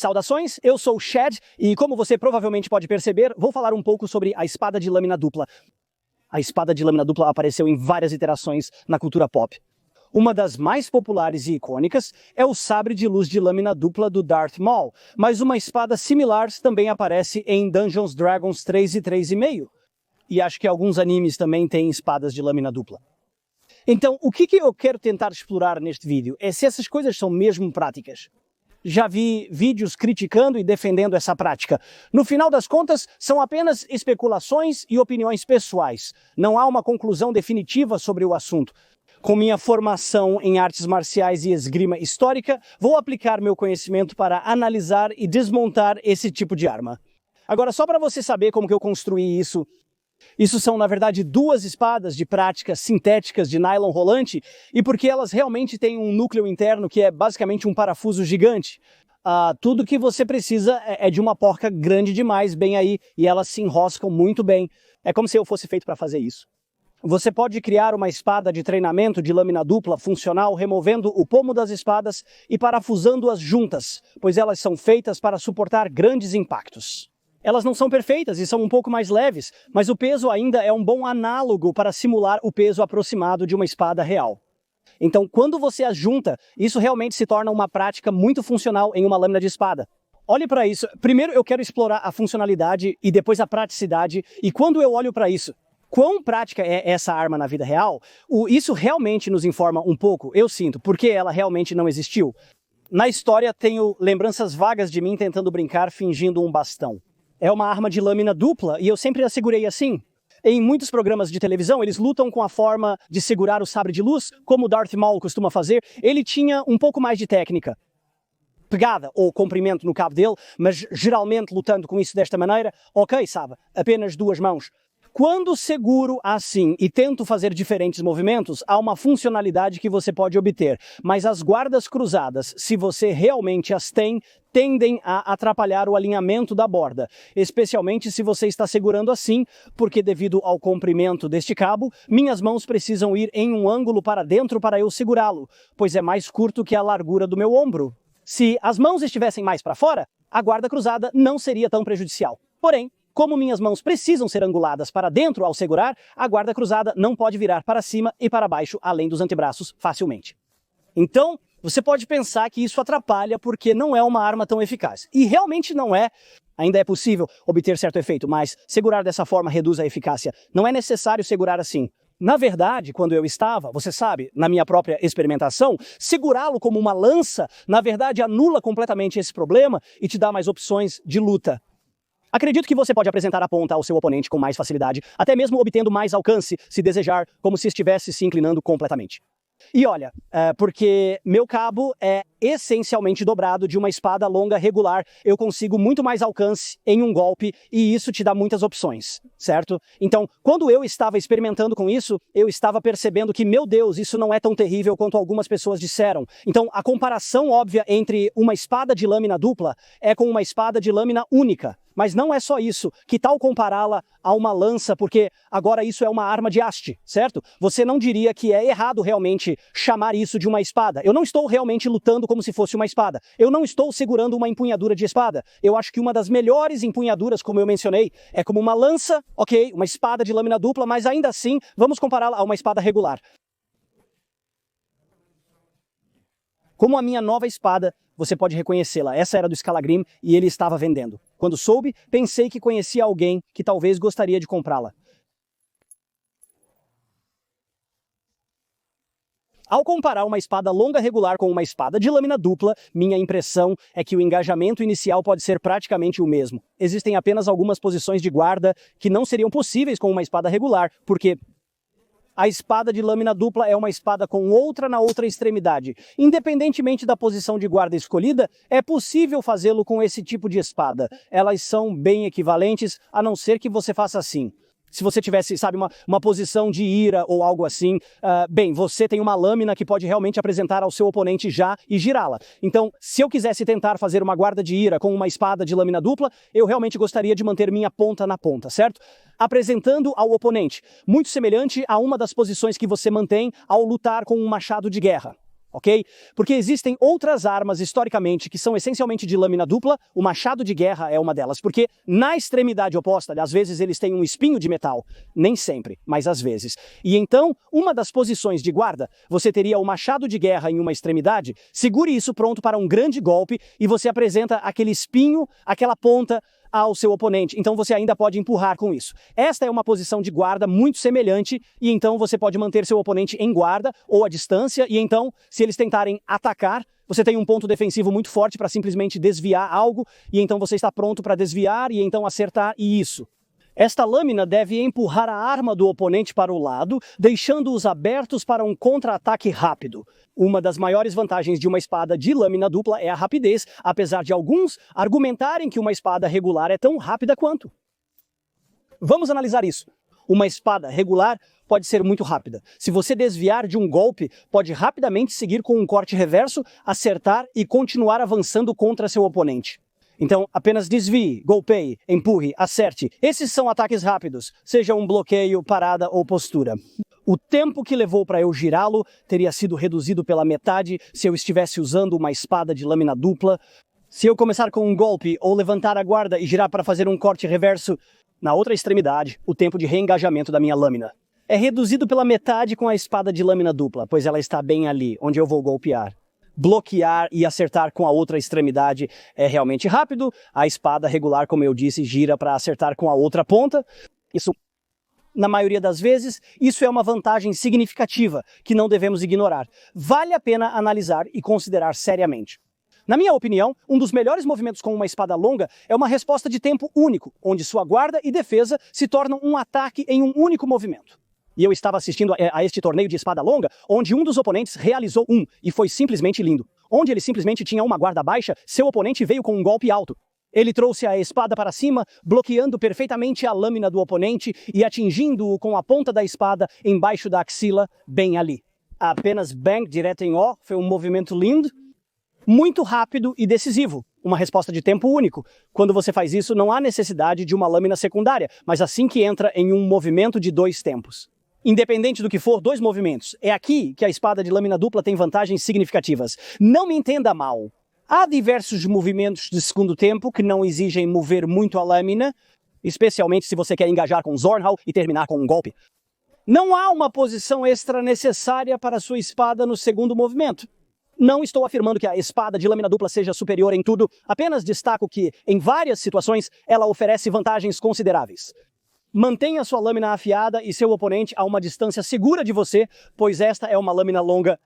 Saudações, eu sou o Chad e, como você provavelmente pode perceber, vou falar um pouco sobre a espada de lâmina dupla. A espada de lâmina dupla apareceu em várias iterações na cultura pop. Uma das mais populares e icônicas é o sabre de luz de lâmina dupla do Darth Maul, mas uma espada similar também aparece em Dungeons & Dragons 3 e 3.5. E acho que alguns animes também têm espadas de lâmina dupla. Então, o que eu quero tentar explorar neste vídeo é se essas coisas são mesmo práticas. Já vi vídeos criticando e defendendo essa prática. No final das contas, são apenas especulações e opiniões pessoais. Não há uma conclusão definitiva sobre o assunto. Com minha formação em artes marciais e esgrima histórica, vou aplicar meu conhecimento para analisar e desmontar esse tipo de arma. Agora, só para você saber como que eu construí isso são, na verdade, duas espadas de prática sintéticas de nylon rolante e porque elas realmente têm um núcleo interno que é basicamente um parafuso gigante. Tudo que você precisa é de uma porca grande demais bem aí e elas se enroscam muito bem. É como se eu fosse feito para fazer isso. Você pode criar uma espada de treinamento de lâmina dupla funcional removendo o pomo das espadas e parafusando-as juntas, pois elas são feitas para suportar grandes impactos. Elas não são perfeitas e são um pouco mais leves, mas o peso ainda é um bom análogo para simular o peso aproximado de uma espada real. Então, quando você as junta, isso realmente se torna uma prática muito funcional em uma lâmina de espada. Olhe para isso. Primeiro eu quero explorar a funcionalidade e depois a praticidade, e quando eu olho para isso, quão prática é essa arma na vida real, isso realmente nos informa um pouco, eu sinto, porque ela realmente não existiu. Na história tenho lembranças vagas de mim tentando brincar fingindo um bastão. É uma arma de lâmina dupla e eu sempre a segurei assim. Em muitos programas de televisão, eles lutam com a forma de segurar o sabre de luz, como o Darth Maul costuma fazer. Ele tinha um pouco mais de técnica. Pegada ou comprimento no cabo dele, mas geralmente lutando com isso desta maneira, ok, sabe, apenas duas mãos. Quando seguro assim e tento fazer diferentes movimentos, há uma funcionalidade que você pode obter, mas as guardas cruzadas, se você realmente as tem, tendem a atrapalhar o alinhamento da borda, especialmente se você está segurando assim, porque devido ao comprimento deste cabo, minhas mãos precisam ir em um ângulo para dentro para eu segurá-lo, pois é mais curto que a largura do meu ombro. Se as mãos estivessem mais para fora, a guarda cruzada não seria tão prejudicial. Porém, como minhas mãos precisam ser anguladas para dentro ao segurar, a guarda cruzada não pode virar para cima e para baixo, além dos antebraços, facilmente. Então, você pode pensar que isso atrapalha porque não é uma arma tão eficaz. E realmente não é. Ainda é possível obter certo efeito, mas segurar dessa forma reduz a eficácia. Não é necessário segurar assim. Na verdade, quando eu estava, você sabe, na minha própria experimentação, segurá-lo como uma lança, na verdade, anula completamente esse problema e te dá mais opções de luta. Acredito que você pode apresentar a ponta ao seu oponente com mais facilidade, até mesmo obtendo mais alcance, se desejar, como se estivesse se inclinando completamente. E olha, porque meu cabo é essencialmente dobrado de uma espada longa regular, eu consigo muito mais alcance em um golpe e isso te dá muitas opções, certo? Então, quando eu estava experimentando com isso, eu estava percebendo que, meu Deus, isso não é tão terrível quanto algumas pessoas disseram. Então, a comparação óbvia entre uma espada de lâmina dupla é com uma espada de lâmina única. Mas não é só isso. Que tal compará-la a uma lança, porque agora isso é uma arma de haste, certo? Você não diria que é errado realmente chamar isso de uma espada. Eu não estou realmente lutando como se fosse uma espada. Eu não estou segurando uma empunhadura de espada. Eu acho que uma das melhores empunhaduras, como eu mencionei, é como uma lança, ok, uma espada de lâmina dupla, mas ainda assim, vamos compará-la a uma espada regular. Como a minha nova espada, você pode reconhecê-la. Essa era do Scalagrim e ele estava vendendo. Quando soube, pensei que conhecia alguém que talvez gostaria de comprá-la. Ao comparar uma espada longa regular com uma espada de lâmina dupla, minha impressão é que o engajamento inicial pode ser praticamente o mesmo. Existem apenas algumas posições de guarda que não seriam possíveis com uma espada regular, porque a espada de lâmina dupla é uma espada com outra na outra extremidade. Independentemente da posição de guarda escolhida, é possível fazê-lo com esse tipo de espada. Elas são bem equivalentes, a não ser que você faça assim. Se você tivesse, sabe, uma posição de ira ou algo assim, bem, você tem uma lâmina que pode realmente apresentar ao seu oponente já e girá-la. Então, se eu quisesse tentar fazer uma guarda de ira com uma espada de lâmina dupla, eu realmente gostaria de manter minha ponta na ponta, certo? Apresentando ao oponente, muito semelhante a uma das posições que você mantém ao lutar com um machado de guerra. ok? Porque existem outras armas, historicamente, que são essencialmente de lâmina dupla. O machado de guerra é uma delas, porque na extremidade oposta, às vezes eles têm um espinho de metal. Nem sempre, mas às vezes. E então, uma das posições de guarda, você teria o machado de guerra em uma extremidade, segure isso pronto para um grande golpe e você apresenta aquele espinho, aquela ponta ao seu oponente, então você ainda pode empurrar com isso. Esta é uma posição de guarda muito semelhante, e então você pode manter seu oponente em guarda ou à distância, e então, se eles tentarem atacar, você tem um ponto defensivo muito forte para simplesmente desviar algo, e então você está pronto para desviar e então acertar, e isso. Esta lâmina deve empurrar a arma do oponente para o lado, deixando-os abertos para um contra-ataque rápido. Uma das maiores vantagens de uma espada de lâmina dupla é a rapidez, apesar de alguns argumentarem que uma espada regular é tão rápida quanto. Vamos analisar isso. Uma espada regular pode ser muito rápida. Se você desviar de um golpe, pode rapidamente seguir com um corte reverso, acertar e continuar avançando contra seu oponente. Então, apenas desvie, golpeie, empurre, acerte. Esses são ataques rápidos, seja um bloqueio, parada ou postura. O tempo que levou para eu girá-lo teria sido reduzido pela metade se eu estivesse usando uma espada de lâmina dupla. Se eu começar com um golpe ou levantar a guarda e girar para fazer um corte reverso, na outra extremidade, o tempo de reengajamento da minha lâmina é reduzido pela metade com a espada de lâmina dupla, pois ela está bem ali, onde eu vou golpear. Bloquear e acertar com a outra extremidade é realmente rápido. A espada regular, como eu disse, gira para acertar com a outra ponta. Isso, na maioria das vezes, isso é uma vantagem significativa que não devemos ignorar. Vale a pena analisar e considerar seriamente. Na minha opinião, um dos melhores movimentos com uma espada longa é uma resposta de tempo único, onde sua guarda e defesa se tornam um ataque em um único movimento. E eu estava assistindo a este torneio de espada longa, onde um dos oponentes realizou e foi simplesmente lindo. Onde ele simplesmente tinha uma guarda baixa, seu oponente veio com um golpe alto. Ele trouxe a espada para cima, bloqueando perfeitamente a lâmina do oponente e atingindo-o com a ponta da espada embaixo da axila, bem ali. Apenas bang direto em O, foi um movimento lindo, muito rápido e decisivo. Uma resposta de tempo único. Quando você faz isso, não há necessidade de uma lâmina secundária, mas assim que entra em um movimento de 2 tempos. Independente do que for, 2 movimentos. É aqui que a espada de lâmina dupla tem vantagens significativas. Não me entenda mal. Há diversos movimentos de segundo tempo que não exigem mover muito a lâmina, especialmente se você quer engajar com Zornhal e terminar com um golpe. Não há uma posição extra necessária para sua espada no segundo movimento. Não estou afirmando que a espada de lâmina dupla seja superior em tudo, apenas destaco que, em várias situações, ela oferece vantagens consideráveis. Mantenha sua lâmina afiada e seu oponente a uma distância segura de você, pois esta é uma lâmina longa.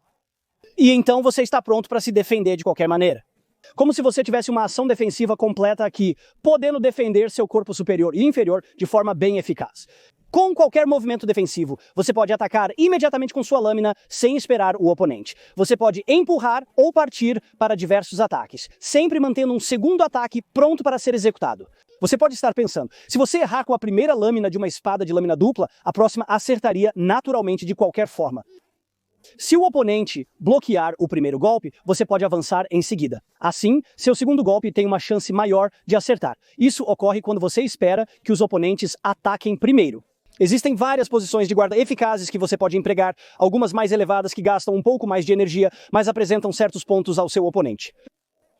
E então você está pronto para se defender de qualquer maneira. Como se você tivesse uma ação defensiva completa aqui, podendo defender seu corpo superior e inferior de forma bem eficaz. Com qualquer movimento defensivo, você pode atacar imediatamente com sua lâmina sem esperar o oponente. Você pode empurrar ou partir para diversos ataques, sempre mantendo um segundo ataque pronto para ser executado. Você pode estar pensando, se você errar com a primeira lâmina de uma espada de lâmina dupla, a próxima acertaria naturalmente de qualquer forma. Se o oponente bloquear o primeiro golpe, você pode avançar em seguida. Assim, seu segundo golpe tem uma chance maior de acertar. Isso ocorre quando você espera que os oponentes ataquem primeiro. Existem várias posições de guarda eficazes que você pode empregar, algumas mais elevadas que gastam um pouco mais de energia, mas apresentam certos pontos ao seu oponente.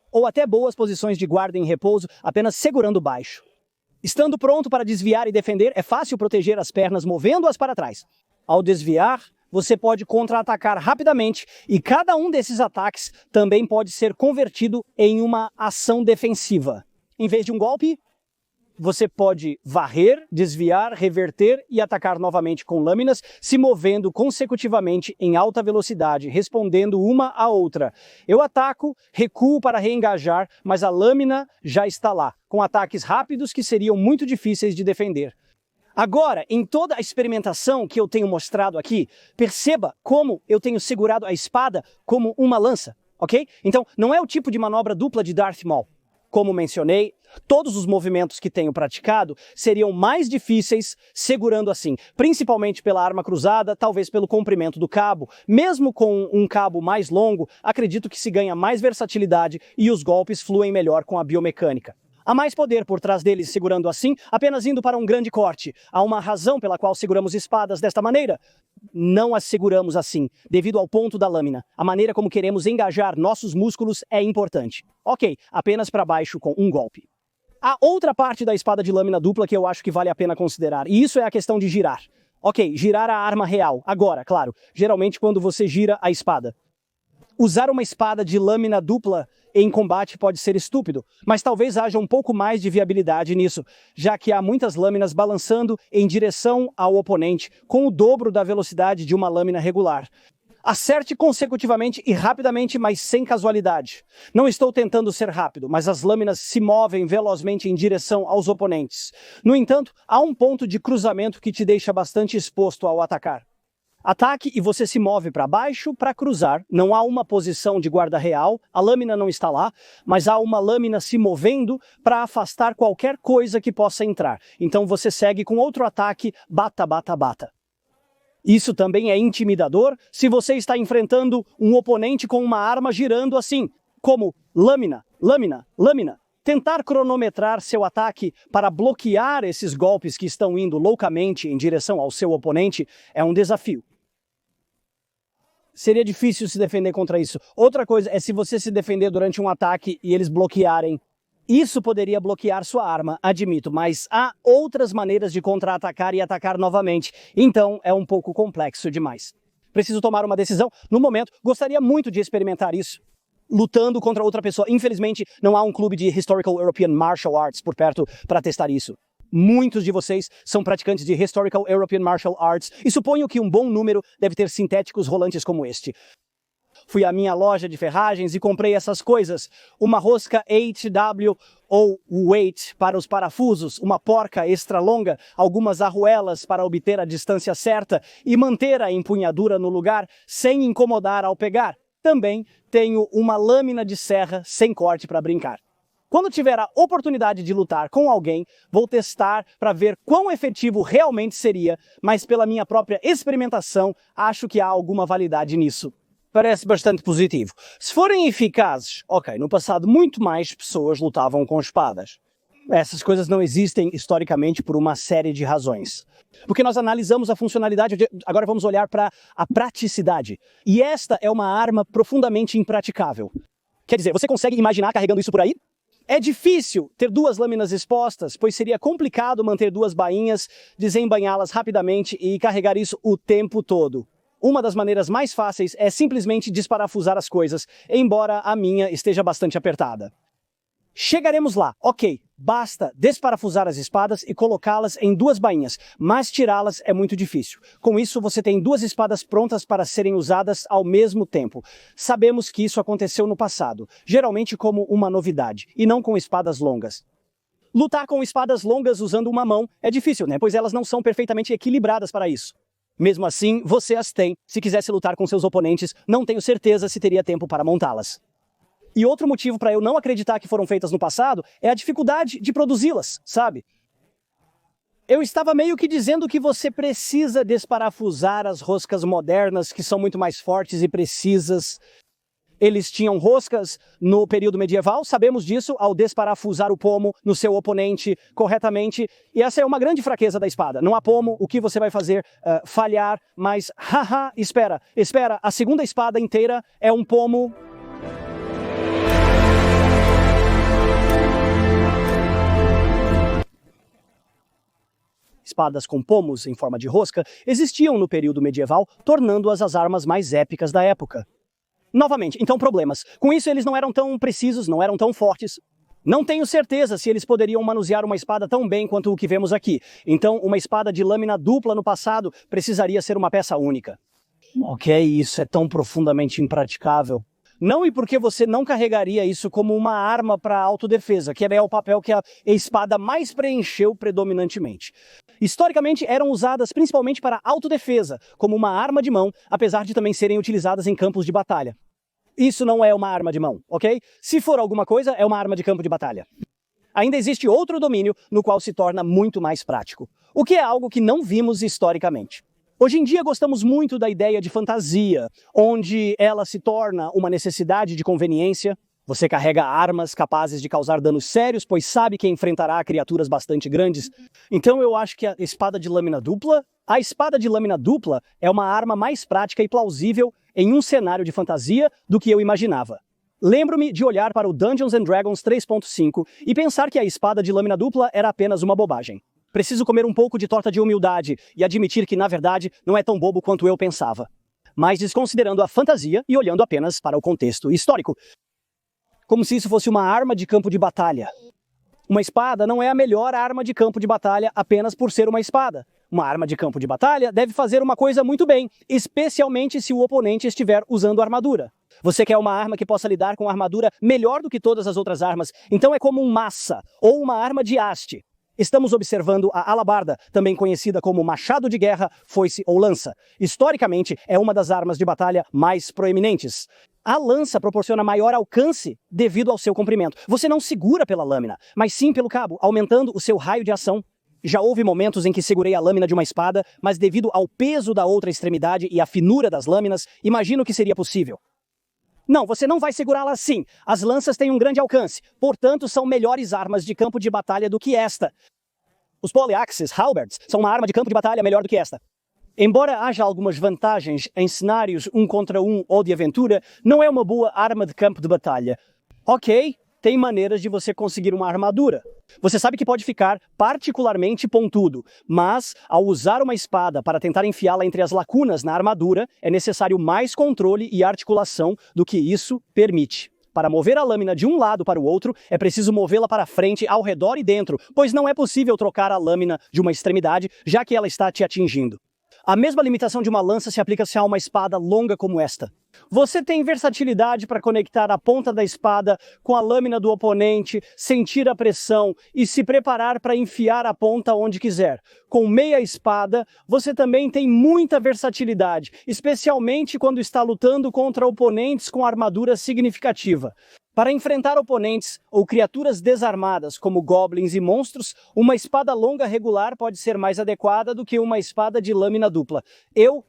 Ou até boas posições de guarda em repouso, apenas segurando baixo. Estando pronto para desviar e defender, é fácil proteger as pernas movendo-as para trás. Ao desviar, você pode contra-atacar rapidamente e cada um desses ataques também pode ser convertido em uma ação defensiva. Em vez de um golpe, você pode varrer, desviar, reverter e atacar novamente com lâminas, se movendo consecutivamente em alta velocidade, respondendo uma à outra. Eu ataco, recuo para reengajar, mas a lâmina já está lá, com ataques rápidos que seriam muito difíceis de defender. Agora, em toda a experimentação que eu tenho mostrado aqui, perceba como eu tenho segurado a espada como uma lança, ok? Então, não é o tipo de manobra dupla de Darth Maul. Como mencionei, todos os movimentos que tenho praticado seriam mais difíceis segurando assim, principalmente pela arma cruzada, talvez pelo comprimento do cabo. Mesmo com um cabo mais longo, acredito que se ganha mais versatilidade e os golpes fluem melhor com a biomecânica. Há mais poder por trás deles segurando assim, apenas indo para um grande corte. Há uma razão pela qual seguramos espadas desta maneira. Não as seguramos assim, devido ao ponto da lâmina. A maneira como queremos engajar nossos músculos é importante. Ok, apenas para baixo com um golpe. Há outra parte da espada de lâmina dupla que eu acho que vale a pena considerar, e isso é a questão de girar. Ok, girar a arma real. Agora, claro, geralmente quando você gira a espada. Usar uma espada de lâmina dupla em combate pode ser estúpido, mas talvez haja um pouco mais de viabilidade nisso, já que há muitas lâminas balançando em direção ao oponente com o dobro da velocidade de uma lâmina regular. Acerte consecutivamente e rapidamente, mas sem casualidade. Não estou tentando ser rápido, mas as lâminas se movem velozmente em direção aos oponentes. No entanto, há um ponto de cruzamento que te deixa bastante exposto ao atacar. Ataque e você se move para baixo para cruzar. Não há uma posição de guarda real, a lâmina não está lá, mas há uma lâmina se movendo para afastar qualquer coisa que possa entrar. Então você segue com outro ataque, bata, bata, bata. Isso também é intimidador se você está enfrentando um oponente com uma arma girando assim, como lâmina, lâmina, lâmina. Tentar cronometrar seu ataque para bloquear esses golpes que estão indo loucamente em direção ao seu oponente é um desafio. Seria difícil se defender contra isso. Outra coisa é se você se defender durante um ataque e eles bloquearem. Isso poderia bloquear sua arma, admito, mas há outras maneiras de contra-atacar e atacar novamente. Então é um pouco complexo demais. Preciso tomar uma decisão. No momento, gostaria muito de experimentar isso. Lutando contra outra pessoa. Infelizmente, não há um clube de Historical European Martial Arts por perto para testar isso. Muitos de vocês são praticantes de Historical European Martial Arts e suponho que um bom número deve ter sintéticos rolantes como este. Fui à minha loja de ferragens e comprei essas coisas. Uma rosca HW ou weight para os parafusos, uma porca extra longa, algumas arruelas para obter a distância certa e manter a empunhadura no lugar sem incomodar ao pegar. Também tenho uma lâmina de serra sem corte para brincar. Quando tiver a oportunidade de lutar com alguém, vou testar para ver quão efetivo realmente seria, mas pela minha própria experimentação, acho que há alguma validade nisso. Parece bastante positivo. Se forem eficazes, ok, no passado muito mais pessoas lutavam com espadas. Essas coisas não existem historicamente por uma série de razões. Porque nós analisamos a funcionalidade, agora vamos olhar para a praticidade. E esta é uma arma profundamente impraticável. Quer dizer, você consegue imaginar carregando isso por aí? É difícil ter duas lâminas expostas, pois seria complicado manter duas bainhas, desembainhá-las rapidamente e carregar isso o tempo todo. Uma das maneiras mais fáceis é simplesmente desparafusar as coisas, embora a minha esteja bastante apertada. Chegaremos lá, ok, basta desparafusar as espadas e colocá-las em duas bainhas, mas tirá-las é muito difícil. Com isso, você tem duas espadas prontas para serem usadas ao mesmo tempo. Sabemos que isso aconteceu no passado, geralmente como uma novidade, e não com espadas longas. Lutar com espadas longas usando uma mão é difícil, né? Pois elas não são perfeitamente equilibradas para isso. Mesmo assim, você as tem. Se quisesse lutar com seus oponentes, não tenho certeza se teria tempo para montá-las. E outro motivo para eu não acreditar que foram feitas no passado é a dificuldade de produzi-las, sabe? Eu estava meio que dizendo que você precisa desparafusar as roscas modernas, que são muito mais fortes e precisas. Eles tinham roscas no período medieval, sabemos disso, ao desparafusar o pomo no seu oponente corretamente. E essa é uma grande fraqueza da espada. Não há pomo, o que você vai fazer? Falhar, mas haha, espera, a segunda espada inteira é um pomo. Espadas com pomos em forma de rosca existiam no período medieval, tornando-as as armas mais épicas da época. Novamente, então problemas. Com isso eles não eram tão precisos, não eram tão fortes. Não tenho certeza se eles poderiam manusear uma espada tão bem quanto o que vemos aqui. Então, uma espada de lâmina dupla no passado precisaria ser uma peça única. Ok, isso é tão profundamente impraticável. Não, e porque você não carregaria isso como uma arma para autodefesa, que é o papel que a espada mais preencheu predominantemente. Historicamente, eram usadas principalmente para autodefesa, como uma arma de mão, apesar de também serem utilizadas em campos de batalha. Isso não é uma arma de mão, ok? Se for alguma coisa, é uma arma de campo de batalha. Ainda existe outro domínio no qual se torna muito mais prático, o que é algo que não vimos historicamente. Hoje em dia gostamos muito da ideia de fantasia, onde ela se torna uma necessidade de conveniência. Você carrega armas capazes de causar danos sérios, pois sabe que enfrentará criaturas bastante grandes. Então eu acho que a espada de lâmina dupla é uma arma mais prática e plausível em um cenário de fantasia do que eu imaginava. Lembro-me de olhar para o Dungeons & Dragons 3.5 e pensar que a espada de lâmina dupla era apenas uma bobagem. Preciso comer um pouco de torta de humildade e admitir que, na verdade, não é tão bobo quanto eu pensava. Mas desconsiderando a fantasia e olhando apenas para o contexto histórico. Como se isso fosse uma arma de campo de batalha. Uma espada não é a melhor arma de campo de batalha apenas por ser uma espada. Uma arma de campo de batalha deve fazer uma coisa muito bem, especialmente se o oponente estiver usando armadura. Você quer uma arma que possa lidar com a armadura melhor do que todas as outras armas, então é como um massa, ou uma arma de haste. Estamos observando a alabarda, também conhecida como machado de guerra, foice ou lança. Historicamente, é uma das armas de batalha mais proeminentes. A lança proporciona maior alcance devido ao seu comprimento. Você não segura pela lâmina, mas sim pelo cabo, aumentando o seu raio de ação. Já houve momentos em que segurei a lâmina de uma espada, mas devido ao peso da outra extremidade e à finura das lâminas, imagino que seria possível. Não, você não vai segurá-la assim. As lanças têm um grande alcance, portanto são melhores armas de campo de batalha do que esta. Os Polyaxes Halberds são uma arma de campo de batalha melhor do que esta. Embora haja algumas vantagens em cenários 1 contra 1 ou de aventura, não é uma boa arma de campo de batalha. Ok, tem maneiras de você conseguir uma armadura. Você sabe que pode ficar particularmente pontudo, mas ao usar uma espada para tentar enfiá-la entre as lacunas na armadura, é necessário mais controle e articulação do que isso permite. Para mover a lâmina de um lado para o outro, é preciso movê-la para frente, ao redor e dentro, pois não é possível trocar a lâmina de uma extremidade, já que ela está te atingindo. A mesma limitação de uma lança se aplica-se a uma espada longa como esta. Você tem versatilidade para conectar a ponta da espada com a lâmina do oponente, sentir a pressão e se preparar para enfiar a ponta onde quiser. Com meia espada, você também tem muita versatilidade, especialmente quando está lutando contra oponentes com armadura significativa. Para enfrentar oponentes ou criaturas desarmadas, como goblins e monstros, uma espada longa regular pode ser mais adequada do que uma espada de lâmina dupla. Eu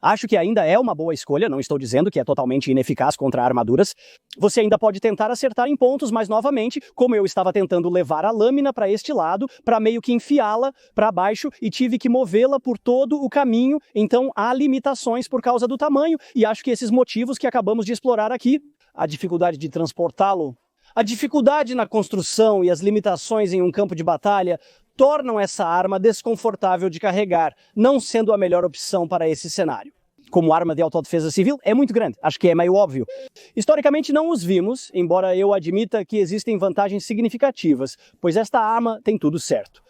acho que ainda é uma boa escolha, não estou dizendo que é totalmente ineficaz contra armaduras. Você ainda pode tentar acertar em pontos, mas novamente, como eu estava tentando levar a lâmina para este lado, para meio que enfiá-la para baixo e tive que movê-la por todo o caminho, então há limitações por causa do tamanho, e acho que esses motivos que acabamos de explorar aqui, a dificuldade de transportá-lo, a dificuldade na construção e as limitações em um campo de batalha tornam essa arma desconfortável de carregar, não sendo a melhor opção para esse cenário. Como arma de autodefesa civil, é muito grande, acho que é meio óbvio. Historicamente não os vimos, embora eu admita que existem vantagens significativas, pois esta arma tem tudo certo.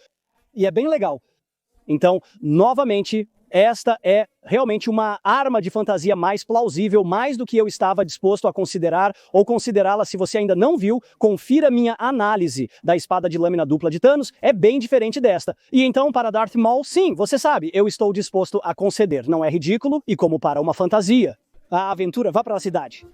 E é bem legal. Então, novamente, esta é realmente uma arma de fantasia mais plausível, mais do que eu estava disposto a considerar ou considerá-la. Se você ainda não viu, confira minha análise da espada de lâmina dupla de Thanos, é bem diferente desta. E então, para Darth Maul, sim, você sabe, eu estou disposto a conceder, não é ridículo e como para uma fantasia. A aventura, vá para a cidade.